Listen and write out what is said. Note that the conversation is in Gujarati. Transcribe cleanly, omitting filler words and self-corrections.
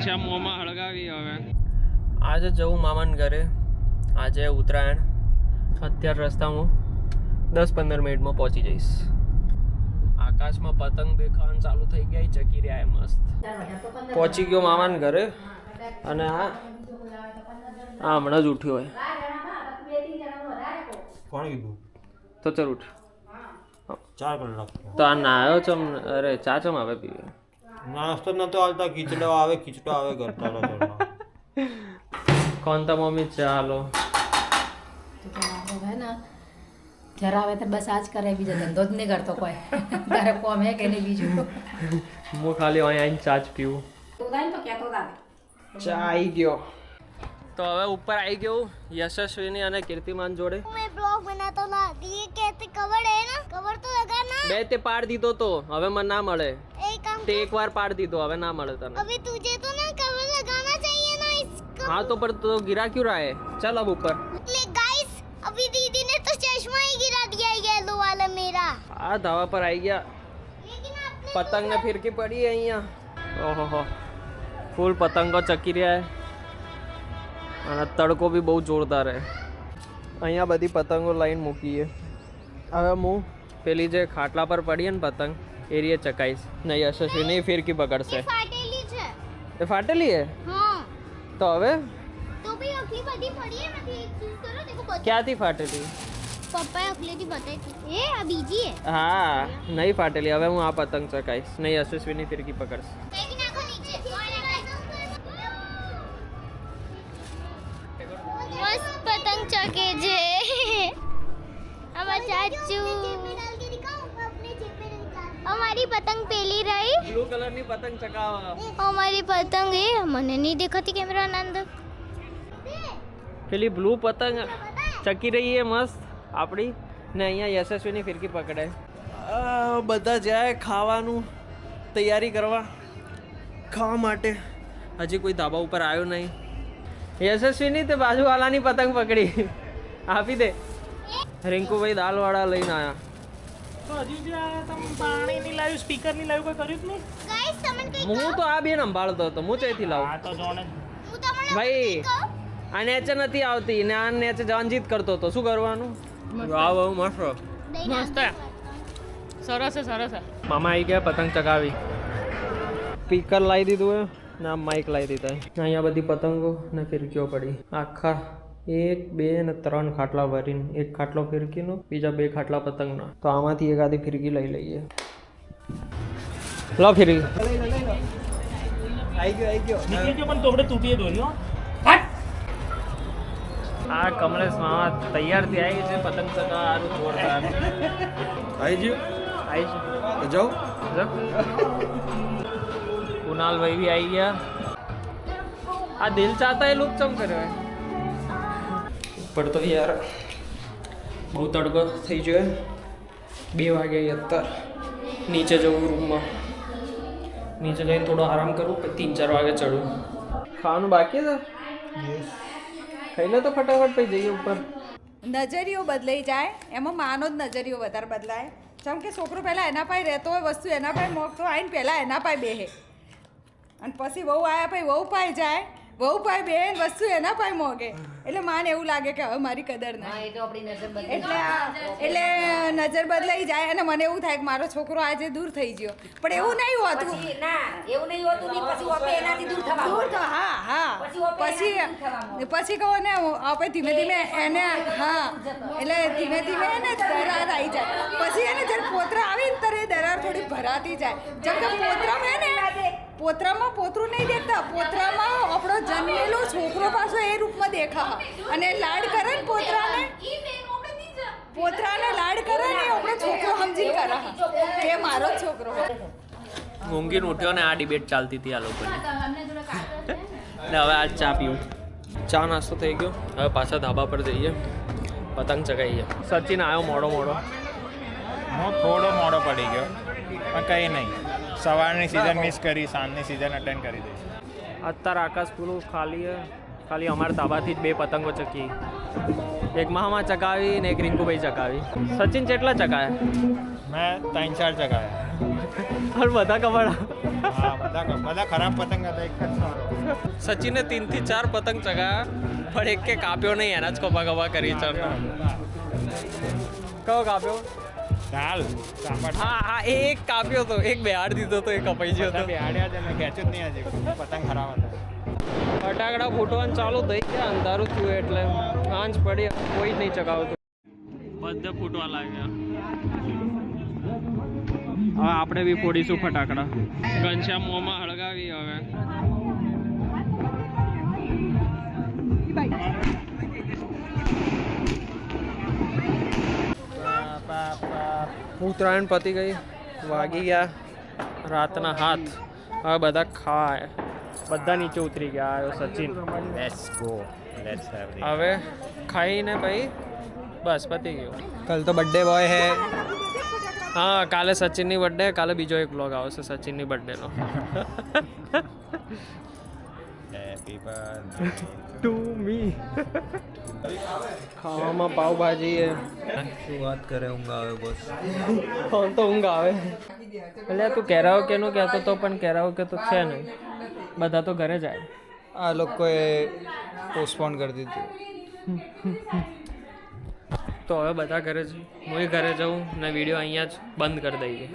ઘનશ્યામ મોંમાં હળગાવી હવે આજે જવું મામાને ઘરે. આજે ઉત્તરાયણ. અત્યારે રસ્તામાં 10-15 મિનિટમાં પહોંચી જઈશ. આકાશમાં પતંગ દેખાવાનું ચાલુ થઈ ગયા, ચકી રહ્યા મસ્ત. પહોંચી ગયો મામાને ઘરે. અને આ હમણાં જ ઉઠ્યો હોય. કોણ કીધું? તો ચાલ ઉઠ. 4 કલાક તો આ નાયો ચમ. અરે ચા ચમ આવે પીવે? નાસ્તો નતો આવતા, ખીચડો આવે કરતા કોણ તા મમ્મી? ચાલો જરા આવે તો બસ આજ કરે, બીજો ધંધો જ નહીં કરતો કોઈ. તારે કોમ હે કે નહીં બીજું? હું ખાલી અહીં આવીને ચા જ પીવું. ચા આવી ગયો. તો હવે ઉપર આવી ગયું યશસ્વીની અને કીર્તિમાન જોડે. मैं ब्लॉग बनाता था, ये कहते कवर है ना, कवर तो लगाना. બે તે પાડ દીધો તો હવે મને ના મળે. एक काम તે એકવાર પાડ દીધો, હવે ના મળે તને. अभी तुझे तो ना कवर लगाना चाहिए ना इसका. हाँ तो पर तो गिरा क्यों रहा है? चल अब ऊपर. गाइस अभी दीदी ने तो चश्मा ही गिरा दिया येलो वाला मेरा. આ ધાવા પર આવી ગયા. लेकिन आपने પતંગ ને ફિરકી પડી અહીંયા. ઓહો ફૂલ પતંગો ચકી રહ્યા है. અને તડકો બી બહુ જોરદાર હે. અહીંયા બધી પતંગો લાઈન મૂકી છે. હવે હું પેલી જે ખાટલા પર પડી ને પતંગ એરીએ ચકાઈશ. નહીં યશસ્વી નહીં ફિરકી પકડશે. फाटेली છે. એ ફાટેલી હે? हाँ તો હવે तो भी अगली बड़ी पड़ी है, मैं एक चीज करो देखो बता. ક્યાંથી ફાટેલી? पापा अगली थी बताई थी. ए अब बीजी है. હા નહીં ફાટેલી. હવે હું આ પતંગ ચકાઈશ. નહીં યશસ્વીની ફિરકી પકડશે. लेकिन आंखों नीचे. मस्त पतंग चके जे. हमारा चाचू हमारी पतंग पेली रही. બ્લુ કલરની પતંગ ચકાવવા. हमारी पतंग है, મને नहीं दिखती कैमरा अंदर. પેલી બ્લુ પતંગ ચકી રહી છે મસ્ત આપણી. ને અહીંયા યશસ્વીની ફિરકી પકડે. બધા જાય ખાવાનું તૈયારી કરવા, ખાવા માટે. હજી કોઈ ધાબા ઉપર આવ્યો નહીં. યશસ્વીની તે બાજુવાલાની પતંગ પકડી. આપી દે. રિંકુભાઈ દાલવાળા લઈને આવ્યા. गाइस તમને હું તો આ બેન સંભાળતો હતો. હું ચેથી લાવું? હું તમને ભાઈ આ નેચે નથી આવતી ને આ નેચે જવાની જીત કરતો હતો. શું કરવાનું? વાહ વાહ મસ્ત મસ્ત સરસ છે, સરસ છે. મામા આવી ગયા પતંગ ચગાવી. સ્પીકર લાવી દીધું હે ને આમ માઇક લાવી દીધા. અહીંયા બધી પતંગો ને ફિરકીઓ પડી. આખા 1, 2 ને 3 ખાટલા ભરીને. એક ખાટલો ફિરકીનો, બીજા 2 ખાટલા પતંગના. તો આમાંથી એકાદી ફિરકી લઈ લઈએ. લો ફિરકી. આવી ગયો પણ તોડે તૂટીએ દોર્યો. આ કમલેશ મામા તૈયાર થી આવી છે પતંગ ચગાવવાનું. જોરદાર આવી ગયું. જાઉં કુનાલભાઈ બી આવી ગયા. આ દિલ ચાહતા એ લુક ચમ કર્યો ઉપર તો યાર બહુ તડકો થઈ ગયો. 2 વાગ્યા અત્યારે. નીચે જવું રૂમમાં, નીચે જઈને થોડો આરામ કરું, પછી 3-4 વાગે ચડું. ખાવાનું બાકી છે? ખાઈ લે તો ફટાફટ પછી જઈએ ઉપર. નજરિયો બદલાઈ જાય એમાં માનો જ નજરિયો વધારે બદલાય. જેમ કે છોકરો પહેલાં એના પાસે રહેતો હોય, વસ્તુ એના પાસે મોકતો આવીને પહેલાં એના પાસે બેહે, અને પછી વહુ આવ્યા પછી વહુ પાસે જાય, વહુ પાસે બે વસ્તુ એના પાસે મોગે. એટલે માને એવું લાગે કે હવે મારી કદર નહીં. એટલે નજર બદલાઈ જાય અને મને એવું થાય કે મારો છોકરો આજે દૂર થઈ ગયો. પણ એવું નહીં હોતું. પછી કહો ને આપણે ધીમે ધીમે એને એટલે ધીમે ધીમે એને દરાર આવી જાય. પછી એને જ્યારે પોતરા આવે ને ત્યારે દરાર થોડી ભરાતી જાય. જેમ કે પોતરામાં હે ને, પોતરામાં પોતરું નહીં દેખતા, પોતરામાં આપણો જન્મેલો છોકરો પાછો એ રૂપમાં દેખા. અને લાડ કરે ને પોતરાને લાડ કરે ને આપણો છોકરો સમજી કરે કે મારો છોકરો. ઊંઘીને ઉઠ્યો ને આ ડિબેટ ચાલતી હતી આ લોકોની. ને હવે આજ ચા પીવું. ચા નાસ્તો થઈ ગયો. હવે પાછા ધાબા પર જઈએ, પતંગ ચગાવીએ. સચિન આવ્યો મોડો હું થોડો મોડો પડી ગયો પણ કંઈ નહીં. સવારની સિઝન મિસ કરી, સાંજની સિઝન અટેન્ડ કરી દઈશ. અત્યારે આકાશ પૂરું ખાલી હે. ખાલી અમારા ધાબાથી જ 2 પતંગો ચકી. એક મામા ચગાવી ને એક રિંકુભાઈ ચગાવી. સચિન કેટલા ચગાયા? મેં 3-4 ચગાવ્યા. પણ બધા કમાડા. હા બધા ખરાબ પતંગ હતા, એક જ સારો. સચિને 3 થી 4 પતંગ ચગાયા પણ એક કે કાપ્યો નહીં, એના જ કપા કરી ચડના. કયો કાપ્યો? ચાલ ચાપટ. હા એ એક કાપ્યો તો, એક બેહાડ દીધો તો, એ કપાઈ ગયો બધા હતો. બેહાડ્યા છે ને ખેંચ્યું જ નહીં હજી, પતંગ ખરાબ હતા. ફટાકડા ફૂટવાનું ચાલુ થઈ ગયા, અંધારું થયું એટલે સાંજ પડી, કોઈ જ નહીં ચગાવતું. બધે ફૂટવા લાગ્યા. હવે આપણે બી ફોડીશું ફટાકડા. ઘનશ્યામ મોંમાં હળગાવી હવે. ઉત્તરાયણ પતી ગઈ, વાગી ગયા રાતના 7. હવે બધા ખાય, બધા નીચે ઉતરી ગયા. આવ્યો Sachin. Let's go, let's have હવે ખાઈને ભાઈ બસ પતી ગયું. કલ તો બર્થડે બોય હે. હા કાલે સચિનની બર્થડે, કાલે બીજો એક બ્લોગ આવશે સચિનની બર્થડેનો. Happy birthday to me. ખાવામાં પાવભાજી હે. શું વાત કરે, ઊંઘ આવે બોસ. ફોન તો ઊંઘ આવે. એટલે તું કેરાઓકેનું કહેતો તો, પણ કેરાઓકે તો છે નહીં, બધા તો ઘરે જાય. આ લોકોએ પોસ્ટપોન કરી દીધું. તો હવે બધા ઘરે જ, હું ઘરે જાઉં ને વિડીયો અહીંયા જ બંધ કરી દઈએ.